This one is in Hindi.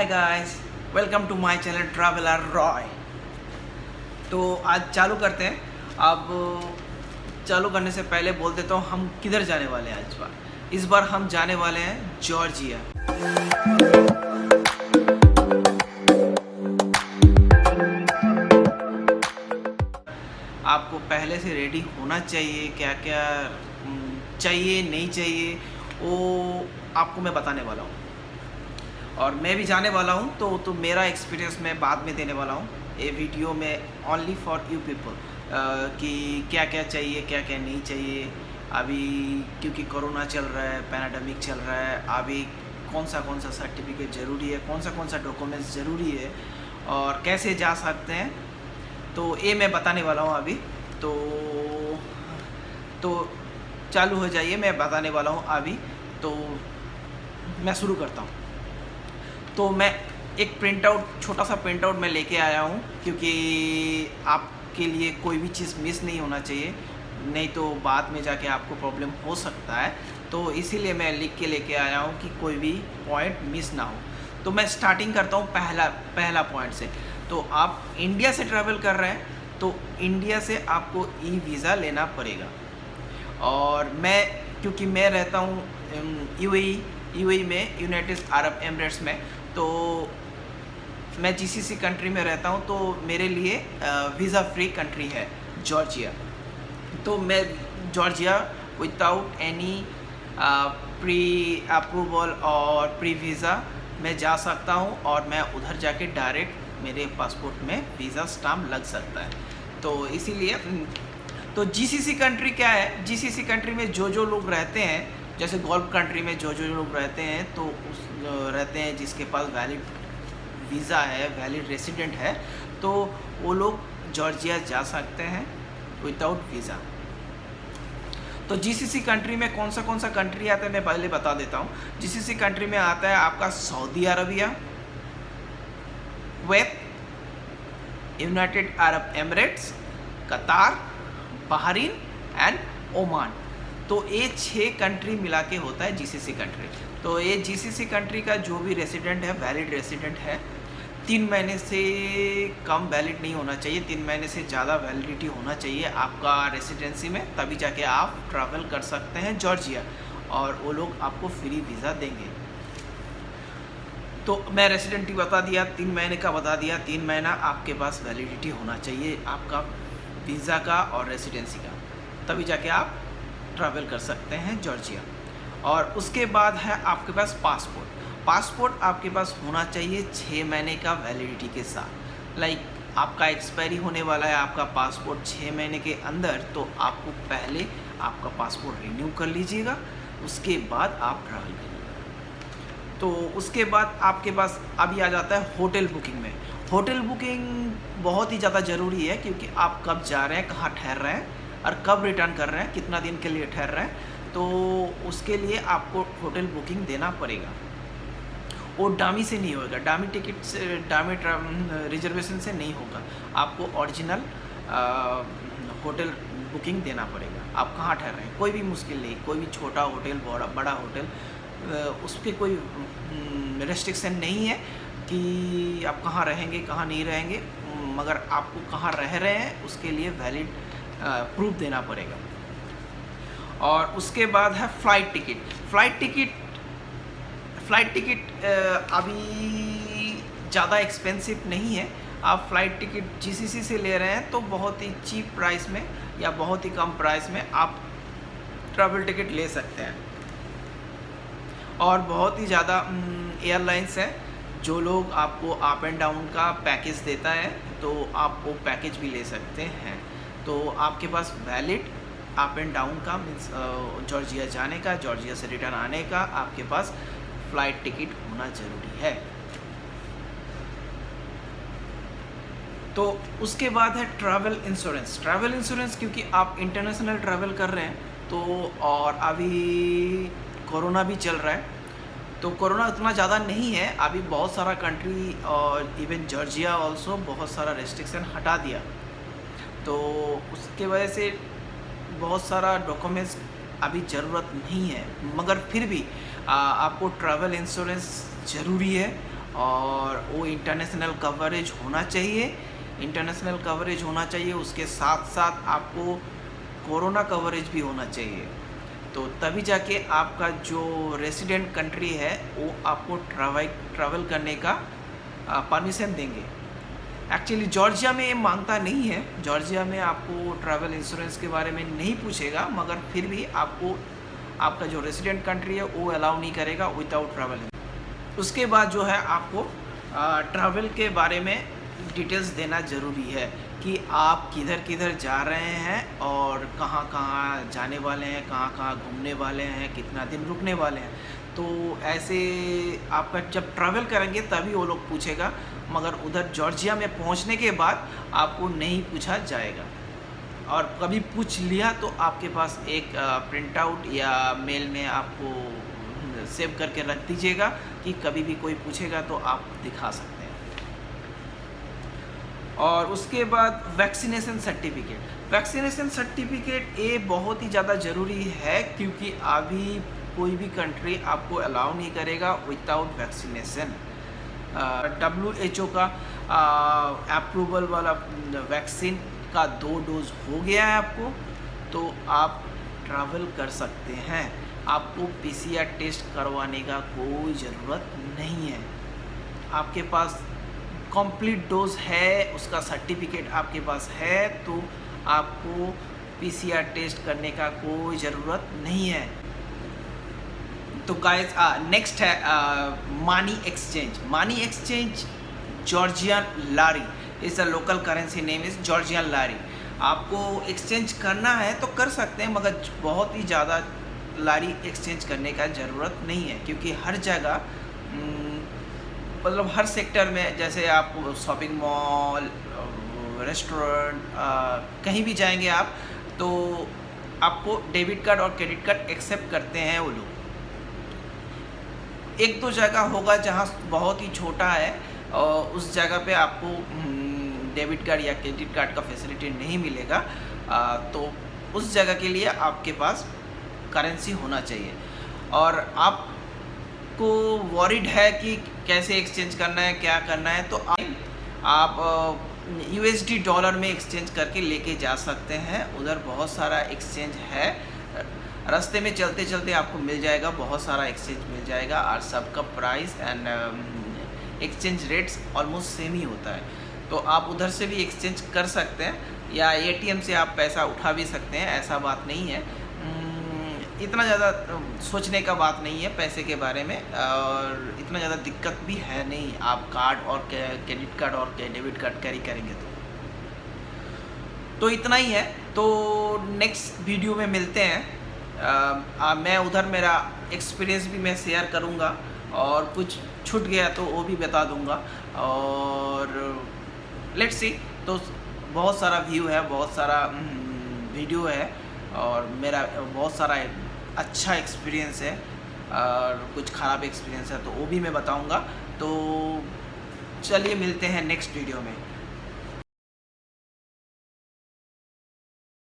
Hi guys, welcome to my channel traveller Roy. तो आज चालू करते हैं। अब चालू करने से पहले बोल देता हूँ हम किधर जाने वाले हैं। इस बार हम जाने वाले हैं जॉर्जिया। आपको पहले से रेडी होना चाहिए, क्या क्या चाहिए नहीं चाहिए वो आपको मैं बताने वाला हूँ। और मैं भी जाने वाला हूँ तो मेरा एक्सपीरियंस मैं बाद में देने वाला हूँ ये वीडियो में, ओनली फॉर यू पीपल कि क्या क्या चाहिए क्या क्या नहीं चाहिए। अभी क्योंकि कोरोना चल रहा है, पैराडेमिक चल रहा है, अभी कौन सा सर्टिफिकेट ज़रूरी है, कौन सा डॉक्यूमेंट्स ज़रूरी है और कैसे जा सकते हैं, तो ये मैं बताने वाला हूँ अभी। तो चालू हो जाइए, मैं बताने वाला हूँ अभी। तो मैं शुरू करता हूँ। तो मैं एक छोटा सा प्रिंट आउट मैं लेके आया हूँ, क्योंकि आपके लिए कोई भी चीज़ मिस नहीं होना चाहिए, नहीं तो बाद में जाके आपको प्रॉब्लम हो सकता है। तो इसीलिए मैं लिख के लेके आया हूँ कि कोई भी पॉइंट मिस ना हो। तो मैं स्टार्टिंग करता हूँ पहला पॉइंट से। तो आप इंडिया से ट्रैवल कर रहे हैं तो इंडिया से आपको ई वीज़ा लेना पड़ेगा। और क्योंकि मैं रहता हूँ यूएई में, यूनाइटेड अरब एमिरेट्स में, तो मैं जीसीसी कंट्री में रहता हूँ, तो मेरे लिए वीज़ा फ्री कंट्री है जॉर्जिया। तो मैं Georgia without any pre approval और प्री वीज़ा मैं जा सकता हूँ, और मैं उधर जाके डायरेक्ट मेरे पासपोर्ट में वीज़ा स्टाम्प लग सकता है। तो इसीलिए तो जीसीसी कंट्री क्या है, जीसीसी कंट्री में जो लोग रहते हैं, जैसे गल्फ कंट्री में जो लोग रहते हैं, तो रहते हैं जिसके पास वैलिड वीज़ा है, वैलिड रेसिडेंट है, तो वो लोग जॉर्जिया जा सकते हैं विदाउट वीज़ा। तो जीसीसी कंट्री में कौन सा कंट्री आता है मैं पहले बता देता हूँ। जीसीसी कंट्री में आता है आपका Saudi Arabia, Kuwait, United Arab Emirates, कतार, बहरीन एंड ओमान। तो ये 6 कंट्री मिला के होता है जीसीसी कंट्री। तो ये जीसीसी कंट्री का जो भी रेसिडेंट है, वैलिड रेसिडेंट है, 3 महीने से कम वैलिड नहीं होना चाहिए, 3 महीने से ज़्यादा वैलिडिटी होना चाहिए आपका रेसिडेंसी में, तभी जाके आप ट्रैवल कर सकते हैं जॉर्जिया, और वो लोग आपको फ्री वीज़ा देंगे। तो मैं रेसिडेंटी बता दिया, 3 महीने का बता दिया, 3 महीना आपके पास वैलिडिटी होना चाहिए आपका वीज़ा का और रेसिडेंसी का, तभी जाके आप ट्रैवल कर सकते हैं जॉर्जिया। और उसके बाद है आपके पास पासपोर्ट आपके पास होना चाहिए 6 महीने का वैलिडिटी के साथ। लाइक आपका एक्सपायरी होने वाला है आपका पासपोर्ट 6 महीने के अंदर, तो आपको पहले आपका पासपोर्ट रिन्यू कर लीजिएगा, उसके बाद आप ट्रैवल करिएगा। तो उसके बाद आपके पास अभी आ जाता है होटल बुकिंग में। होटल बुकिंग बहुत ही ज़्यादा ज़रूरी है, क्योंकि आप कब जा रहे हैं, कहाँ ठहर रहे हैं और कब रिटर्न कर रहे हैं, कितना दिन के लिए ठहर रहे हैं, तो उसके लिए आपको होटल बुकिंग देना पड़ेगा। वो डामी से नहीं होगा, डामी टिकट से, डामी रिजर्वेशन से नहीं होगा, आपको ओरिजिनल होटल बुकिंग देना पड़ेगा। आप कहाँ ठहर रहे हैं, कोई भी मुश्किल नहीं, कोई भी छोटा होटल बड़ा होटल, उस पर कोई रेस्ट्रिक्शन नहीं है कि आप कहाँ रहेंगे कहाँ नहीं रहेंगे, मगर आपको कहाँ रह रहे हैं उसके लिए वैलिड प्रूफ देना पड़ेगा। और उसके बाद है फ़्लाइट टिकट अभी ज़्यादा एक्सपेंसिव नहीं है। आप फ़्लाइट टिकट जीसीसी से ले रहे हैं तो बहुत ही चीप प्राइस में या बहुत ही कम प्राइस में आप ट्रैवल टिकट ले सकते हैं। और बहुत ही ज़्यादा एयरलाइंस हैं जो लोग आपको अप एंड डाउन का पैकेज देता है, तो आप वो पैकेज भी ले सकते हैं। तो आपके पास वैलिड अप एंड डाउन का मीन्स जॉर्जिया जाने का, जॉर्जिया से रिटर्न आने का आपके पास फ़्लाइट टिकट होना ज़रूरी है। तो उसके बाद है ट्रैवल इंश्योरेंस, क्योंकि आप इंटरनेशनल ट्रैवल कर रहे हैं, तो और अभी कोरोना भी चल रहा है, तो कोरोना उतना ज़्यादा नहीं है अभी, बहुत सारा कंट्री और इवन जॉर्जिया ऑल्सो बहुत सारा रेस्ट्रिक्शन हटा दिया, तो उसके वजह से बहुत सारा डॉक्यूमेंट्स अभी ज़रूरत नहीं है, मगर फिर भी आपको ट्रैवल इंश्योरेंस ज़रूरी है। और वो इंटरनेशनल कवरेज होना चाहिए। इंटरनेशनल कवरेज होना चाहिए, उसके साथ साथ आपको कोरोना कवरेज भी होना चाहिए। तो तभी जाके आपका जो रेसिडेंट कंट्री है वो आपको ट्रैवल करने का परमिशन देंगे। एक्चुअली जॉर्जिया में ये मांगता नहीं है, जॉर्जिया में आपको ट्रैवल इंश्योरेंस के बारे में नहीं पूछेगा, मगर फिर भी आपको आपका जो रेसिडेंट कंट्री है वो अलाउ नहीं करेगा विदाउट ट्रैवल। उसके बाद जो है आपको ट्रैवल के बारे में डिटेल्स देना ज़रूरी है कि आप किधर किधर जा रहे हैं और कहाँ कहाँ जाने वाले हैं, कहाँ कहाँ घूमने वाले हैं, कितना दिन रुकने वाले हैं। तो ऐसे आपका जब ट्रैवल करेंगे तभी वो लोग पूछेगा, मगर उधर जॉर्जिया में पहुंचने के बाद आपको नहीं पूछा जाएगा। और कभी पूछ लिया तो आपके पास एक प्रिंट आउट या मेल में आपको सेव करके रख दीजिएगा कि कभी भी कोई पूछेगा तो आप दिखा सकते हैं। और उसके बाद वैक्सीनेशन सर्टिफिकेट। वैक्सीनेशन सर्टिफिकेट ये बहुत ही ज़्यादा ज़रूरी है, क्योंकि अभी कोई भी कंट्री आपको अलाउ नहीं करेगा विदाउट वैक्सीनेशन। WHO का अप्रूवल वाला वैक्सीन का 2 डोज हो गया है आपको, तो आप ट्रैवल कर सकते हैं। आपको PCR टेस्ट करवाने का कोई ज़रूरत नहीं है। आपके पास कंप्लीट डोज है, उसका सर्टिफिकेट आपके पास है, तो आपको PCR टेस्ट करने का कोई ज़रूरत नहीं है। तो गाइस नेक्स्ट है money exchange. Money exchange Georgian lari is a local currency, name is Georgian lari. आपको एक्सचेंज करना है तो कर सकते हैं, मगर बहुत ही ज़्यादा लारी एक्सचेंज करने का ज़रूरत नहीं है, क्योंकि हर जगह मतलब हर सेक्टर में, जैसे आप शॉपिंग मॉल, रेस्टोरेंट, कहीं भी जाएंगे आप तो आपको डेबिट कार्ड और क्रेडिट कार्ड एक्सेप्ट करते हैं वो लोग। एक दो जगह होगा जहाँ बहुत ही छोटा है और उस जगह पे आपको डेबिट कार्ड या क्रेडिट कार्ड का फैसिलिटी नहीं मिलेगा, तो उस जगह के लिए आपके पास करेंसी होना चाहिए। और आपको वॉरिड है कि कैसे एक्सचेंज करना है, क्या करना है, तो आप USD डॉलर में एक्सचेंज करके लेके जा सकते हैं। उधर बहुत सारा एक्सचेंज है, रास्ते में चलते चलते आपको मिल जाएगा, बहुत सारा एक्सचेंज मिल जाएगा, और सबका price and exchange rates almost same ही होता है। तो आप उधर से भी एक्सचेंज कर सकते हैं, या ATM से आप पैसा उठा भी सकते हैं, ऐसा बात नहीं है। इतना ज़्यादा सोचने का बात नहीं है पैसे के बारे में, और इतना ज़्यादा दिक्कत भी है नहीं। आप कार्ड और क्रेडिट कार्ड और डेबिट कार्ड कैरी करेंगे तो इतना ही है। तो नेक्स्ट वीडियो में मिलते हैं। मैं उधर मेरा एक्सपीरियंस भी मैं शेयर करूँगा, और कुछ छूट गया तो वो भी बता दूँगा। और लेट्स सी, तो बहुत सारा व्यू है, बहुत सारा वीडियो है, और मेरा बहुत सारा अच्छा एक्सपीरियंस है और कुछ ख़राब एक्सपीरियंस है, तो वो भी मैं बताऊंगा। तो चलिए मिलते हैं नेक्स्ट वीडियो में।